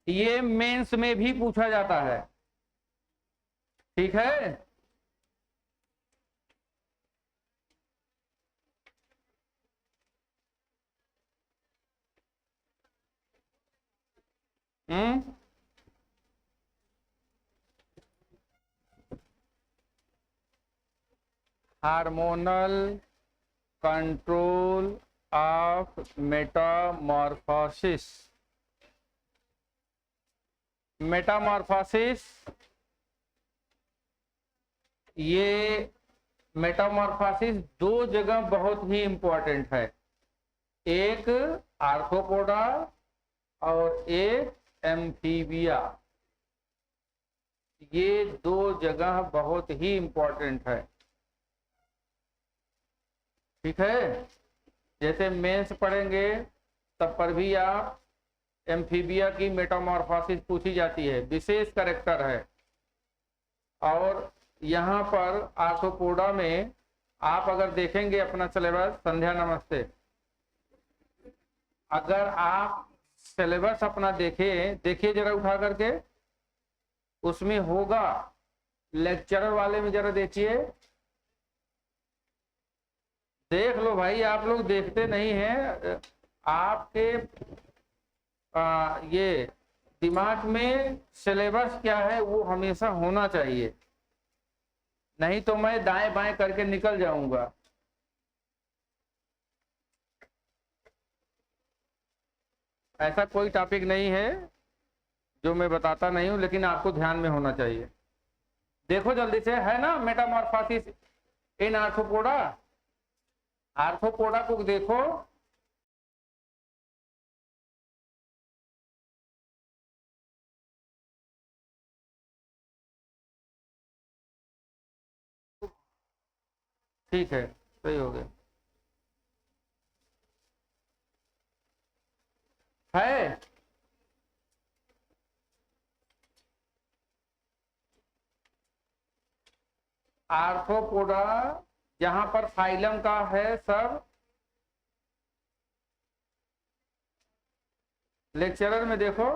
ये मेंस में भी पूछा जाता है। ठीक है, hmm. Hormonal control of metamorphosis. Metamorphosis, ये मेटामॉर्फोसिस दो जगह बहुत ही इंपॉर्टेंट है। एक आर्थ्रोपोडा और एक एम्फीबिया। ये दो जगह बहुत ही इंपॉर्टेंट है। ठीक है, जैसे मेंस पढ़ेंगे तब पर भी आप एम्फीबिया की मेटामॉर्फोसिस पूछी जाती है, विशेष कैरेक्टर है। और यहाँ पर आर्थ्रोपोडा में आप अगर देखेंगे अपना सिलेबस, संध्या नमस्ते, अगर आप सिलेबस अपना देखिए जरा उठा करके, उसमें होगा लेक्चरर वाले में, जरा देखिए, देख लो भाई, आप लोग देखते नहीं हैं। आपके ये दिमाग में सिलेबस क्या है वो हमेशा होना चाहिए, नहीं तो मैं दाएं बाएं करके निकल जाऊंगा। ऐसा कोई टॉपिक नहीं है जो मैं बताता नहीं हूं, लेकिन आपको ध्यान में होना चाहिए। देखो जल्दी से, है ना मेटामॉर्फोसिस इन आर्थ्रोपोडा। आर्थ्रोपोडा को देखो, ठीक है, सही हो गया है। आर्थ्रोपोडा जहां पर फाइलम का है सब, लेक्चरर में देखो,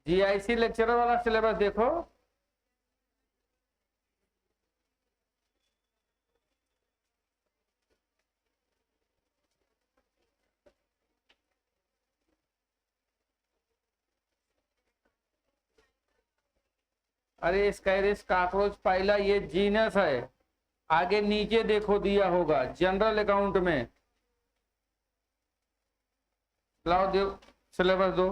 जीआईसी लेक्चरर वाला सिलेबस देखो। अरे स्काइरिस कॉकरोच पाइला ये जीनस है। आगे नीचे देखो दिया होगा जनरल अकाउंट में। लाओ दो, सिलेबस दो।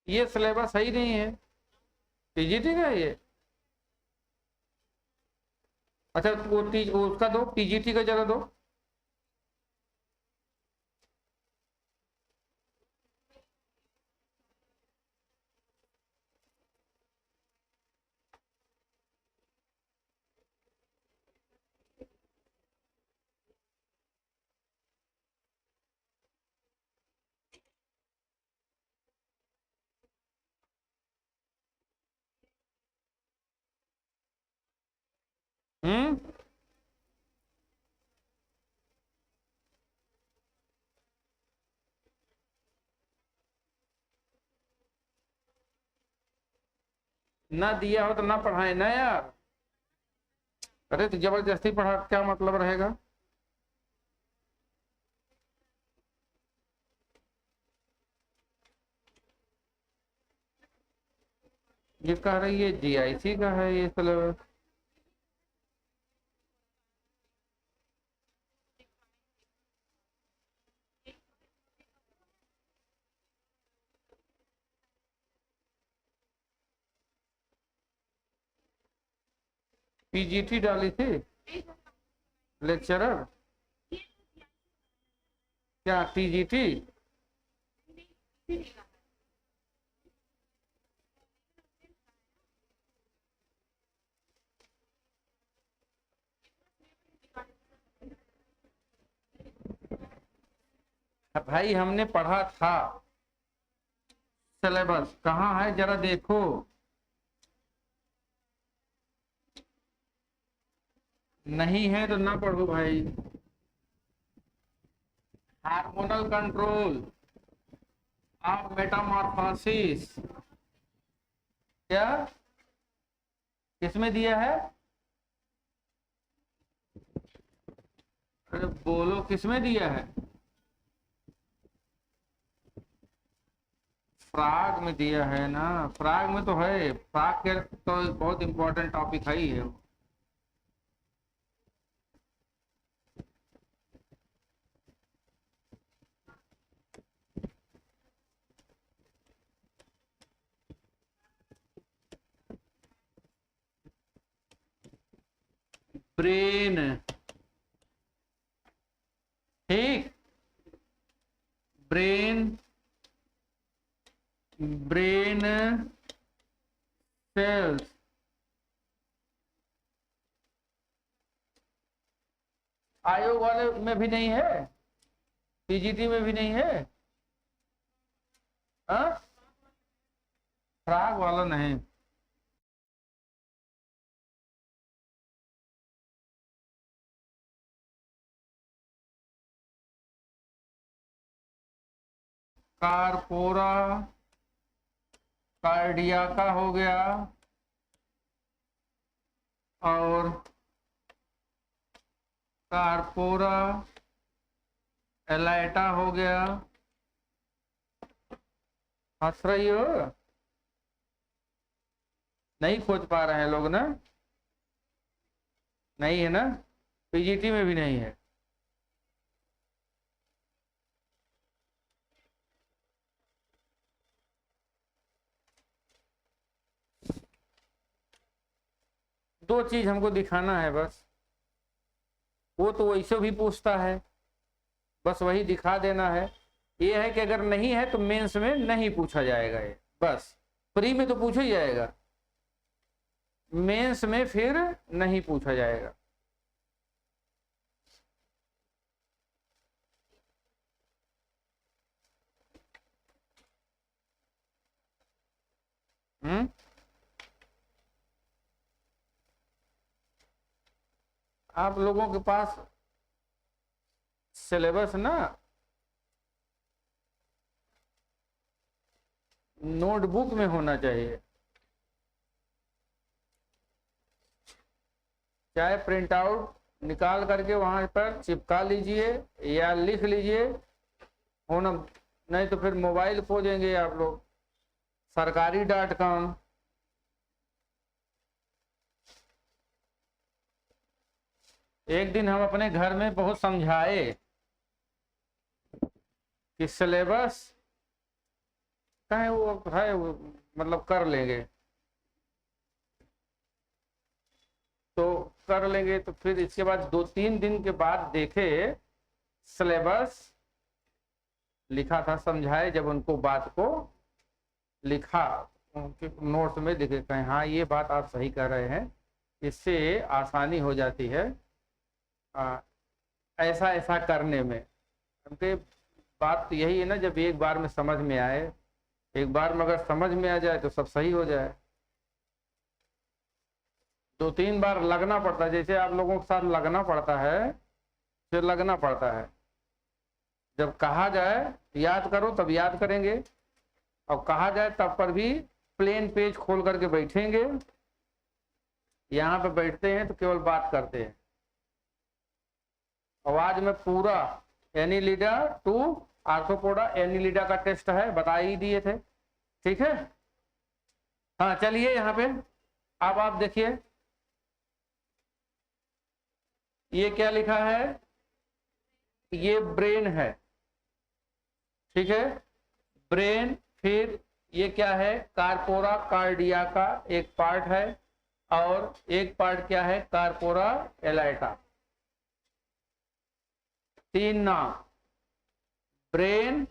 ये सिलेबस सही नहीं है, टीजीटी का ये। अच्छा वो उसका दो, टीजीटी का जरा दो। हम्म, ना दिया हो तो ना पढ़ाए ना यार। अरे तो जबरदस्ती पढ़ा क्या मतलब रहेगा। ये कह रही है जीआईसी का है ये सिलेबस। पीजीटी डाली थी लेक्चरर, क्या टीजीटी? भाई हमने पढ़ा था सिलेबस, कहाँ है जरा देखो। नहीं है तो ना पढ़ो भाई। हार्मोनल कंट्रोल ऑफ मेटामॉर्फोसिस, क्या किसमें दिया है? अरे बोलो किसमें दिया है? फ्राग में दिया है ना, फ्राग में तो है, फ्राग के तो बहुत इंपॉर्टेंट टॉपिक है ही है। ब्रेन, ठीक, ब्रेन, ब्रेन सेल्स, आयोग वाले में भी नहीं है, पीजीटी में भी नहीं है, हाँ फ्राग वाला नहीं। कारपोरा कार्डियाका हो गया, और कारपोरा एलाइटा हो गया। हंस रही हो? नहीं खोज पा रहे हैं लोग ना? नहीं है ना, पीजीटी में भी नहीं है। दो चीज हमको दिखाना है बस, वो तो वैसे भी पूछता है, बस वही दिखा देना है। ये है कि अगर नहीं है तो मेंस में नहीं पूछा जाएगा ये, बस प्री में तो पूछा ही जाएगा, मेंस में फिर नहीं पूछा जाएगा। आप लोगों के पास सिलेबस ना नोटबुक में होना चाहिए, चाहे प्रिंट आउट निकाल करके वहां पर चिपका लीजिए या लिख लीजिए, होना, नहीं तो फिर मोबाइल खोजेंगे आप लोग सरकारी.com। एक दिन हम अपने घर में बहुत समझाए कि सिलेबस कहे वो है, वो मतलब कर लेंगे तो कर लेंगे, तो फिर इसके बाद 2-3 दिन के बाद देखे सिलेबस लिखा था, समझाए जब उनको बात को लिखा, उनके नोट्स में लिखे, कहें हाँ ये बात आप सही कह रहे हैं, इससे आसानी हो जाती है ऐसा ऐसा करने में। उनके बात तो यही है ना, जब एक बार में समझ में आए, एक बार में अगर समझ में आ जाए तो सब सही हो जाए। 2-3 बार लगना पड़ता है, जैसे आप लोगों के साथ लगना पड़ता है, फिर लगना पड़ता है। जब कहा जाए याद करो तब याद करेंगे, और कहा जाए तब पर भी प्लेन पेज खोल करके बैठेंगे। यहाँ पे बैठते हैं तो केवल बात करते हैं, आवाज में पूरा एनिलिडा टू आर्थ्रोपोडा एनिलिडा का टेस्ट है, बता ही दिए थे, ठीक है। हाँ चलिए यहाँ पे अब आप देखिए ये क्या लिखा है, ये ब्रेन है, ठीक है, ब्रेन। फिर ये क्या है, कार्पोरा कार्डिया का एक पार्ट है, और एक पार्ट क्या है, कार्पोरा एलाइटा। तीन नाम, ब्रेन,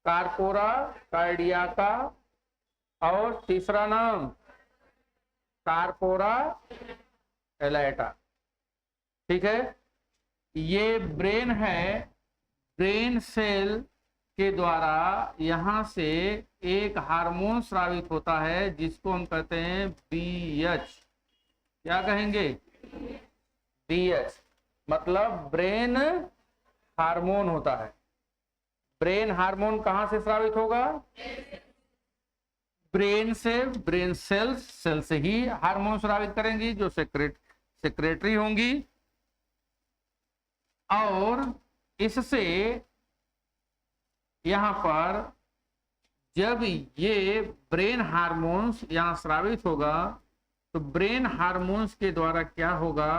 कार्पोरा कार्डिया का, और तीसरा नाम कार्पोरा एलाइटा, ठीक है। ये ब्रेन है, ब्रेन सेल के द्वारा यहां से एक हार्मोन स्रावित होता है जिसको हम कहते हैं बीएच। क्या कहेंगे, बीएच, मतलब ब्रेन हार्मोन होता है। ब्रेन हार्मोन कहां से स्रावित होगा, ब्रेन से, ब्रेन सेल्स, सेल से ही हार्मोन स्रावित करेंगी जो सेक्रेटरी होंगी, और इससे यहां पर जब ये ब्रेन हार्मोन्स यहां स्रावित होगा तो ब्रेन हार्मोन्स के द्वारा क्या होगा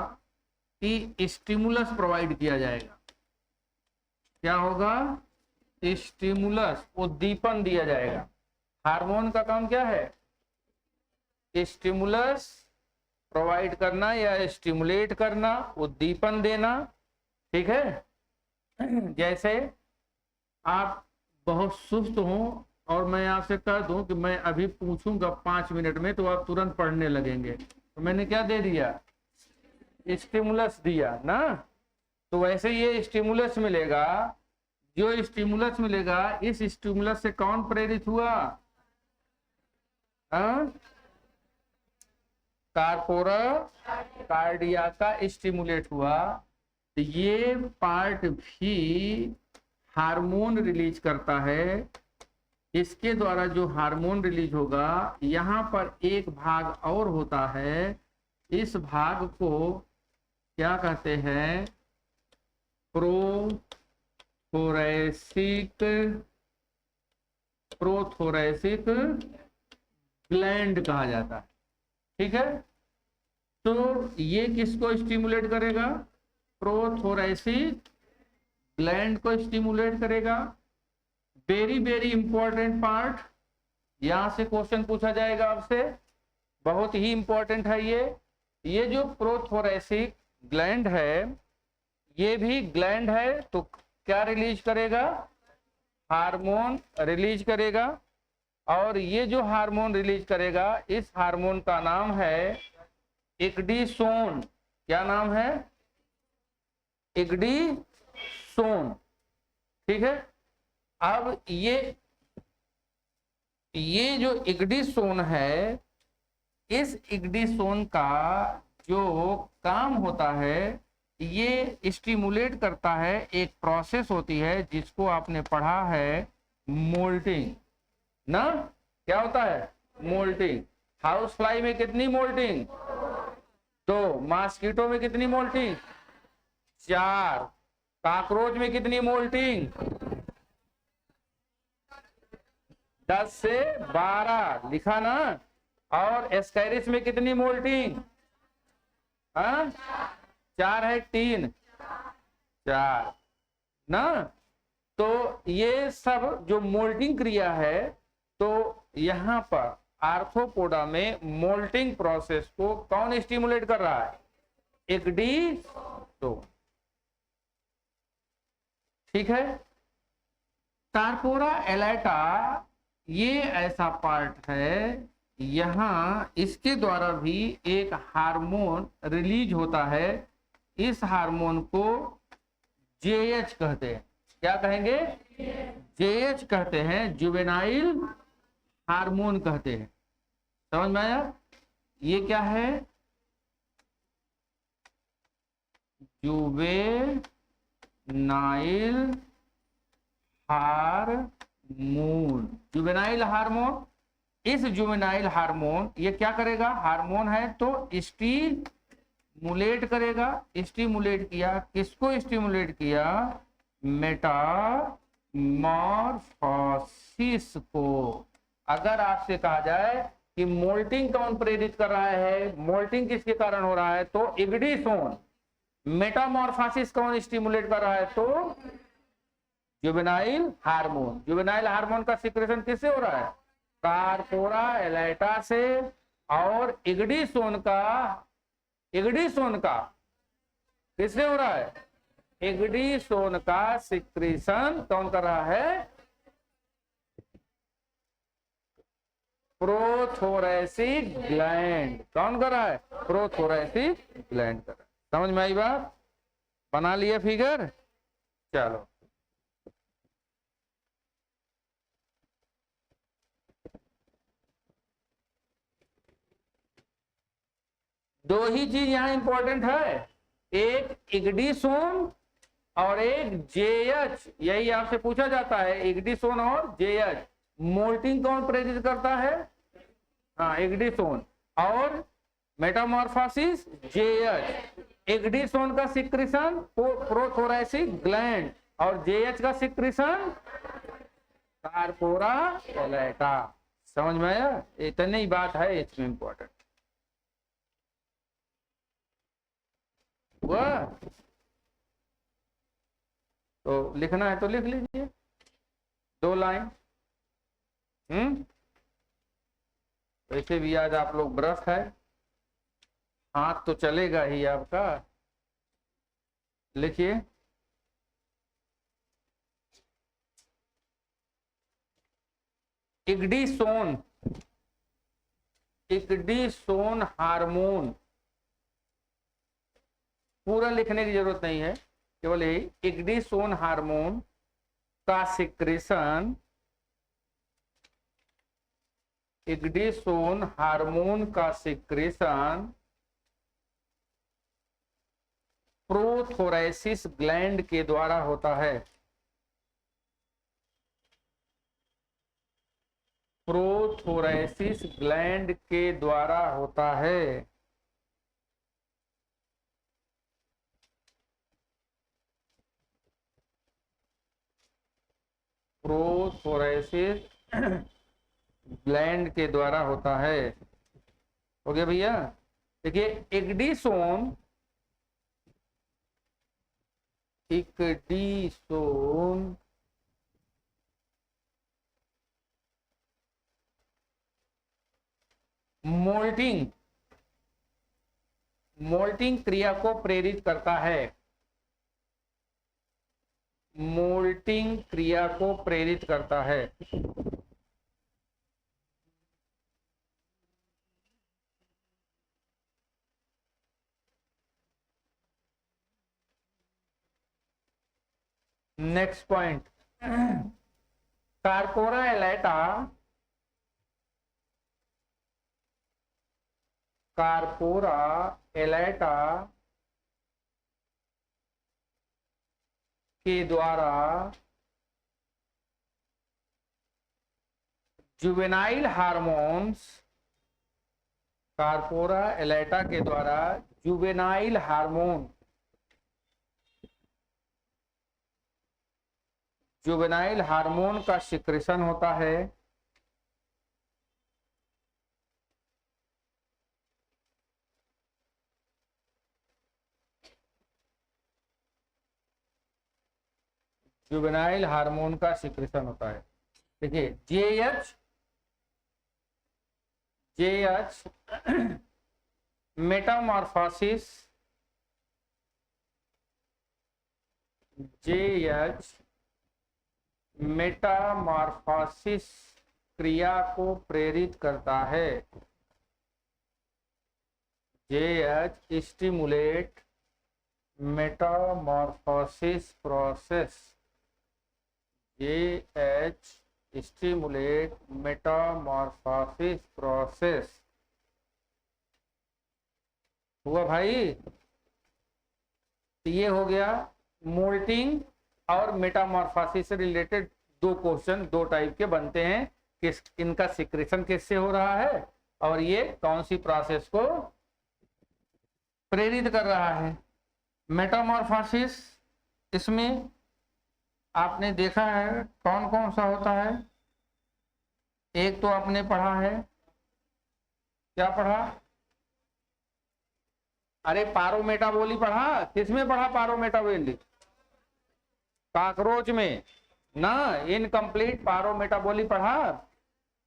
कि स्टिमुलस प्रोवाइड किया जाएगा। क्या होगा, स्टिमुलस, उद्दीपन दिया जाएगा। हार्मोन का काम क्या है, स्टिमुलस प्रोवाइड करना या स्टिमुलेट करना, उद्दीपन देना, ठीक है। जैसे आप बहुत सुस्त हो और मैं आपसे कह दूं कि मैं अभी पूछूंगा 5 मिनट में, तो आप तुरंत पढ़ने लगेंगे, तो मैंने क्या दे दिया, स्टिमुलस दिया ना। तो वैसे ये स्टिमुलस मिलेगा, जो स्टिमुलस मिलेगा इस स्टिमुलस से कौन प्रेरित हुआ, कार्पोरा कार्डिया का स्टिमुलेट हुआ। तो ये पार्ट भी हार्मोन रिलीज करता है। इसके द्वारा जो हार्मोन रिलीज होगा, यहाँ पर एक भाग और होता है, इस भाग को क्या कहते हैं, प्रोथोरैसिक ग्लैंड कहा जाता है, ठीक है। तो ये किसको स्टिमुलेट करेगा, प्रोथोरैसिक ग्लैंड को स्टिमुलेट करेगा। वेरी वेरी इंपॉर्टेंट पार्ट, यहां से क्वेश्चन पूछा जाएगा आपसे, बहुत ही इंपॉर्टेंट है ये जो प्रोथोरैसिक ग्लैंड है, ये भी ग्लैंड है, तो क्या रिलीज करेगा, हार्मोन रिलीज करेगा। और ये जो हार्मोन रिलीज करेगा, इस हार्मोन का नाम है इक्डीसोन। क्या नाम है, इक्डीसोन, ठीक है। अब ये जो इक्डीसोन है, इस इक्डीसोन का जो काम होता है, ये स्टिमुलेट करता है, एक प्रोसेस होती है जिसको आपने पढ़ा है मोल्टिंग ना। क्या होता है, मोल्टिंग। हाउस फ्लाई में कितनी मोल्टिंग, 2। मॉस्किटो में कितनी मोल्टिंग, 4। कॉकरोच में कितनी मोल्टिंग, 10 से 12 लिखा ना। और एस्कैरिस में कितनी मोल्टिंग, 4 है, 3, 4 ना। तो ये सब जो मोल्टिंग क्रिया है, तो यहां पर आर्थ्रोपोडा में मोल्टिंग प्रोसेस को कौन स्टिमुलेट कर रहा है, इक्डीसोन, ठीक है। कार्पोरा एलाइटा ये ऐसा पार्ट है, यहां इसके द्वारा भी एक हार्मोन रिलीज होता है। इस हार्मोन को जेएच कहते हैं। क्या कहेंगे, जेएच कहते हैं, जुवेनाइल हार्मोन कहते हैं। समझ में आया, ये क्या है, जुवेनाइल हार्मोन, जुवेनाइल हार्मोन। इस जुवेनाइल हार्मोन ये क्या करेगा, हार्मोन है तो स्टिमुलेट करेगा। स्टिमुलेट किया, किसको स्टिमुलेट किया, मेटामॉर्फोसिस को। अगर आपसे कहा जाए कि मोल्टिंग कौन प्रेरित कर रहा है, मोल्टिंग किसके कारण हो रहा है, तो इग्डिसोन। मेटामॉर्फोसिस कौन स्टिमुलेट कर रहा है, तो जुवेनाइल हार्मोन। जुवेनाइल हार्मोन का सिक्रेशन किससे हो रहा है, कार्पोरा एलाइटा से। और इग्डिसोन का किससे हो रहा है, इग्डिसोन का सिक्रेशन कौन कर रहा है, प्रोथोरेसिक ग्लैंड। कौन कर रहा है, प्रोथोरेसिक ग्लैंड कर रहा है। समझ में आई बात, बना लिया फिगर। चलो दो ही चीज यहां इंपॉर्टेंट है, एक इग्डिसोन और एक जेएच। यही आपसे पूछा जाता है, इग्डिसोन और जेएच। मोल्टिंग कौन प्रेरित करता है, हाँ इग्डिसोन। और मेटामॉर्फोसिस जेएच। इग्डिसोन का सिक्रेशन प्रोथोरेसिक ग्लैंड और जेएच का सिक्रेशन कार्पोरा एलाइटा। समझ में आया, इतनी ही बात है इसमें इंपॉर्टेंट हुआ। तो लिखना है तो लिख लीजिए 2 लाइन। वैसे भी आज आप लोग व्रत है, हाथ तो चलेगा ही आपका। लिखिए, इग्डिसोन हार्मोन। पूरा लिखने की जरूरत नहीं है, केवल यही इग्डिसोन हार्मोन का सिक्रेशन, इग्डिसोन हार्मोन का सिक्रेशन प्रोथोरेसिस ग्लैंड के द्वारा होता है। प्रोथोरेसिस ग्लैंड के द्वारा होता है। प्रोथोरेसिस ग्लैंड के द्वारा होता है। हो गया भैया। देखिए इग्डिसोन मोल्टिंग क्रिया को प्रेरित करता है, मोल्टिंग क्रिया को प्रेरित करता है। नेक्स्ट पॉइंट, कार्पोरा एलाइटा, कार्पोरा एलाइटा के द्वारा जुवेनाइल हार्मोन्स, कार्पोरा एलाइटा के द्वारा जुवेनाइल हार्मोन, जुवेनाइल हार्मोन का सिक्रेशन होता है। जुवेनाइल हार्मोन का सिक्रेशन होता है। देखिए जेएच मेटामॉर्फोसिस, जेएच मेटामॉर्फोसिस क्रिया को प्रेरित करता है। JH stimulate Metamorphosis process, JH stimulate Metamorphosis process. हुआ भाई, ये हो गया मोल्टिंग और मेटामॉर्फोसिस से रिलेटेड 2 क्वेश्चन 2 टाइप के बनते हैं, किस इनका सिक्रेशन किससे हो रहा है और ये कौन सी प्रोसेस को प्रेरित कर रहा है। मेटामॉर्फोसिस, इसमें आपने देखा है कौन कौन सा होता है, एक तो आपने पढ़ा है क्या पढ़ा? अरे पारोमेटाबोली पढ़ा, किसमें पढ़ा पारोमेटाबोली? काकरोच में ना। इनकम्प्लीट पारोमेटाबोली पढ़ा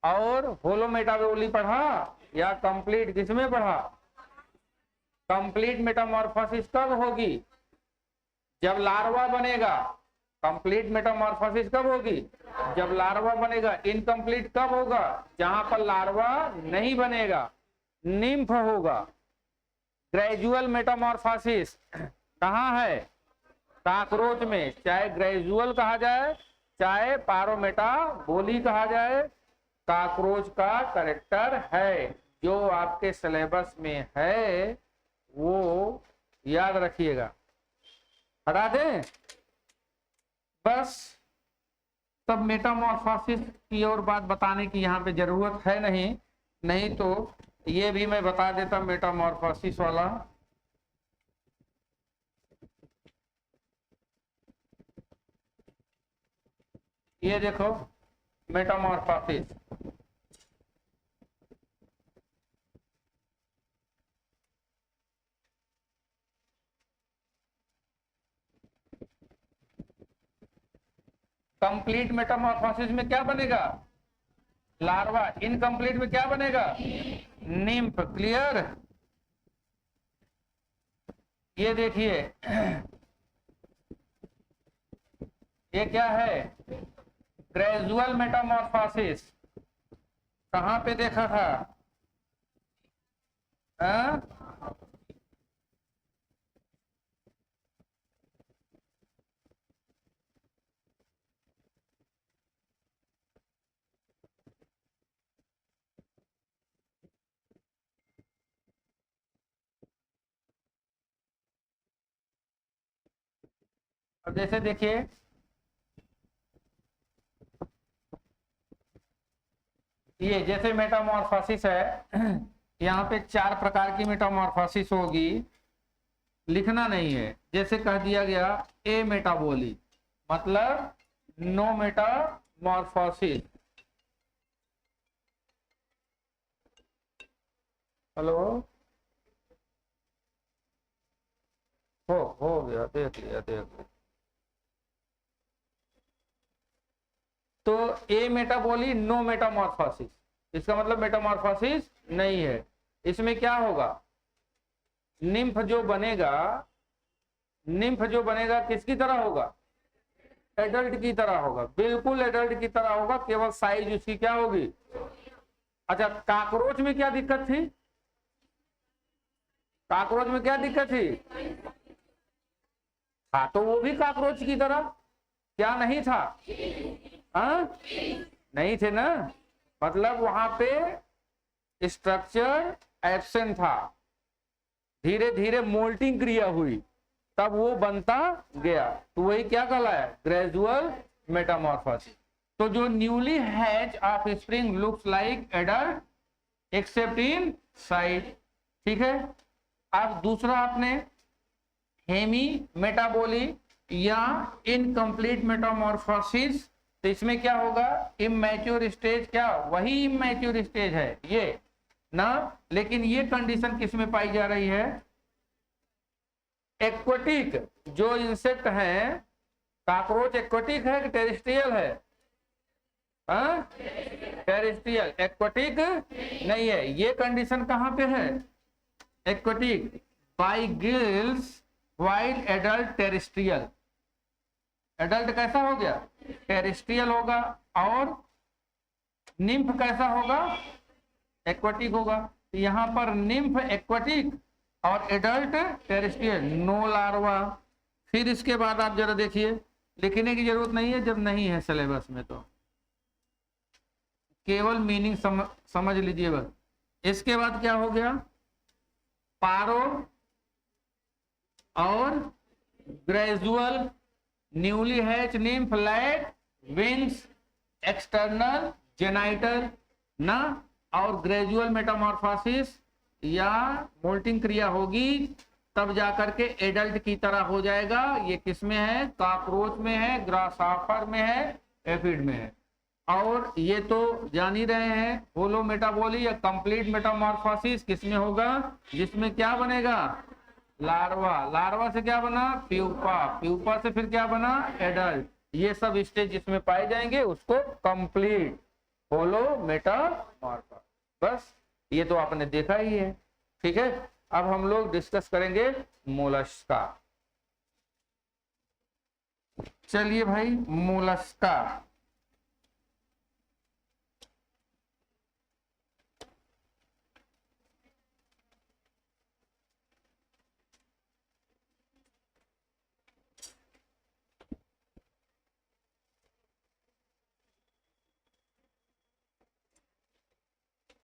और होलोमेटाबोली पढ़ा या कंप्लीट किसमें पढ़ा? कंप्लीट मेटामॉर्फोसिस कब होगी? जब लार्वा बनेगा। कंप्लीट मेटामॉर्फोसिस कब होगी? जब लार्वा बनेगा। इनकम्प्लीट कब होगा? जहां पर लार्वा नहीं बनेगा, निम्फ होगा। ग्रेजुअल मेटामॉर्फोसिस कहाँ है? काकरोच में। चाहे ग्रेजुअल कहा जाए चाहे पारोमेटाबोली कहा जाए, काकरोच का कैरेक्टर है। जो आपके सिलेबस में है वो याद रखिएगा। हटा दें बस। तब मेटामॉर्फोसिस की और बात बताने की यहाँ पे जरूरत है नहीं, नहीं तो ये भी मैं बता देता मेटामॉर्फोसिस वाला। ये देखो मेटामॉर्फोसिस, कंप्लीट मेटामॉर्फोसिस में क्या बनेगा? लार्वा। इनकम्प्लीट में क्या बनेगा? निम्फ। क्लियर? ये देखिए ये क्या है? Gradual Metamorphosis. कहां पे देखा था? अब जैसे देखिए ये जैसे मेटामॉर्फोसिस है, यहाँ पे 4 प्रकार की मेटामॉर्फोसिस होगी। लिखना नहीं है, जैसे कह दिया गया ए मेटाबोली मतलब नो मेटामॉर्फोसिस। हेलो, हो गया, देख लिया देख लिया। तो ए मेटाबोली नो मेटामॉर्फोसिस, इसका मतलब मेटामॉर्फोसिस नहीं है। इसमें क्या होगा? निम्फ जो बनेगा, निम्फ जो बनेगा किसकी तरह होगा? एडल्ट की तरह होगा, बिल्कुल एडल्ट की तरह होगा, केवल साइज उसकी क्या होगी? अच्छा, काकरोच में क्या दिक्कत थी? काकरोच में क्या दिक्कत थी? हाँ, तो वो भी काकरोच की तरह क्या नहीं था? हाँ, नहीं थे ना। मतलब वहां पे स्ट्रक्चर एब्सेंट था, धीरे धीरे मोल्टिंग क्रिया हुई, तब वो बनता गया। तो वही क्या कहलाया? Gradual Metamorphosis. तो जो newly hatch of spring looks like adult accept in size. ठीक है। अब दूसरा आपने हेमी मेटाबोली या इनकम्प्लीट मेटामॉर्फोसिस, तो इसमें क्या होगा? Immature stage. क्या वही इमैच्योर स्टेज है ये ना, लेकिन ये कंडीशन किस में पाई जा रही है? एक्वेटिक जो इंसेक्ट है, काकरोच एक्वेटिक है कि टेरेस्ट्रियल है? टेरेस्ट्रियल, एक्वेटिक नहीं है। ये कंडीशन कहां पे है? Aquatic by gills while adult terrestrial. Adult कैसा हो गया? टेरेस्ट्रियल होगा। और निम्फ कैसा होगा? एक्वेटिक होगा। यहाँ पर निम्फ एक्वेटिक और एडल्ट टेरेस्ट्रियल, नो लार्वा। फिर इसके बाद आप जरा देखिए, लिखने की जरूरत नहीं है जब नहीं है सिलेबस में, तो केवल मीनिंग समझ लीजिए बस। इसके बाद क्या हो गया? पारो और gradual newly hatch nymph lack wings external genital ना, और ग्रेजुअल मेटामॉर्फोसिस या मोल्टिंग क्रिया होगी, तब जाकर के एडल्ट की तरह हो जाएगा। ये किस में है? काकरोच में है, ग्रासहॉपर में है, एफिड में है। और ये तो जान ही रहे हैं, होलो मेटाबॉली या कंप्लीट मेटामॉर्फोसिस किसमें होगा, जिसमें क्या बनेगा, लार्वा, लार्वा से क्या बना, प्यूपा, प्यूपा से फिर क्या बना, एडल्ट। ये सब स्टेज जिसमें पाए जाएंगे उसको कंप्लीट होलो मेटामॉर्फोसिस। बस ये तो आपने देखा ही है। ठीक है, अब हम लोग डिस्कस करेंगे मोलस्का। चलिए भाई, मोलस्का